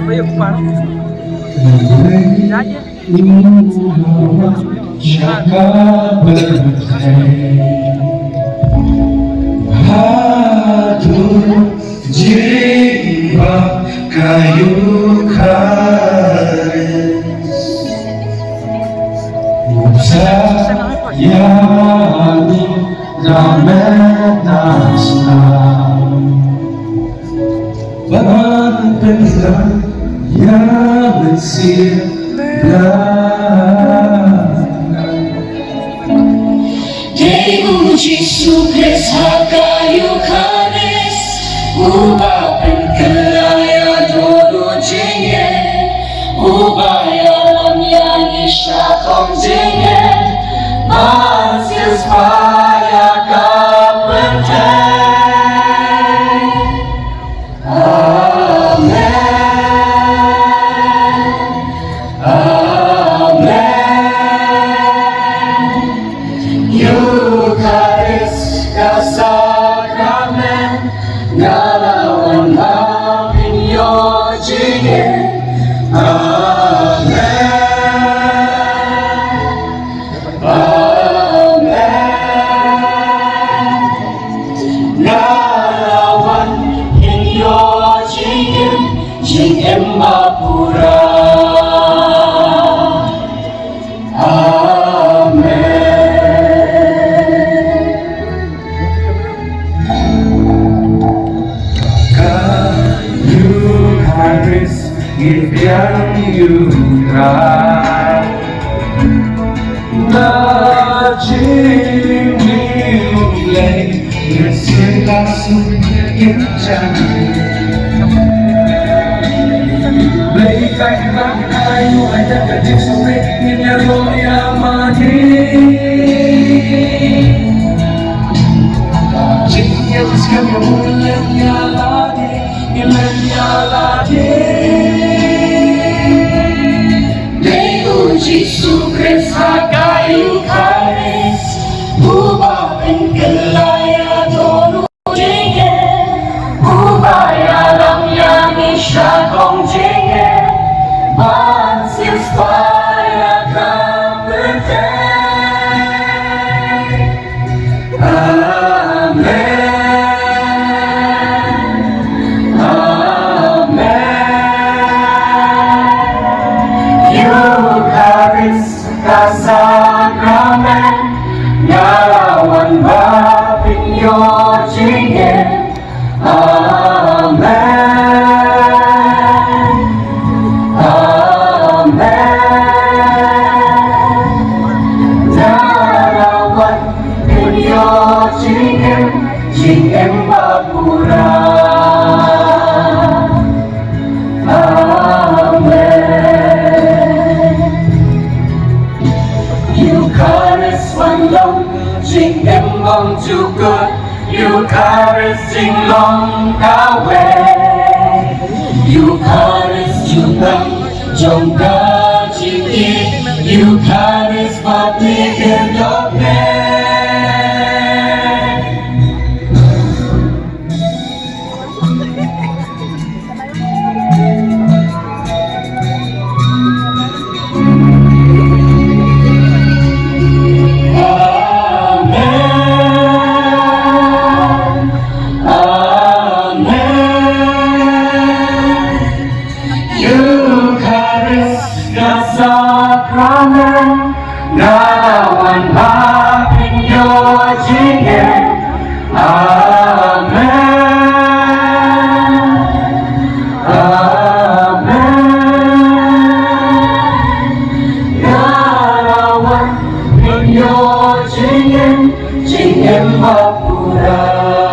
Voy a ocupar. Ya, ya. jiwa kayu karet sayani rametasna berpendah yang Diuji sukses kayu karet Ubapan kelaya dulu jingin Ubaya lam yang isya kong jingin Masih supaya kapenteng Amen Amen Eucharis kasakramen Ngalawan hapin yo jingin Amen Amen Ngalawan yo jingin Jingin mapura yang yurai Najing nilai Ngasih langsung yang jangan Belikan bagi ayu Ada kajik sore Ini roya mati Jika sekarang mulai nyaladi Mulai nyaladi Yesus Kristus kayu karet Ubapan kelaya dulu jingin Ubaya lam yang isya kong jingin Masih supaya kapenteng Amen Amen Eucharis kasakramen Ngalawan bapin yo jingin Amen Amen Ngalawan bapin yo jingin Jingin mapura Eucharis wanlong jing emong juga Eucharis jing long kawe Eucharis junang jongga jinggi Eucharis pati kendokne Sakramen Ngalawan hapin yo jingin Amen Amen Ngalawan hapin yo jingin Jingin mapura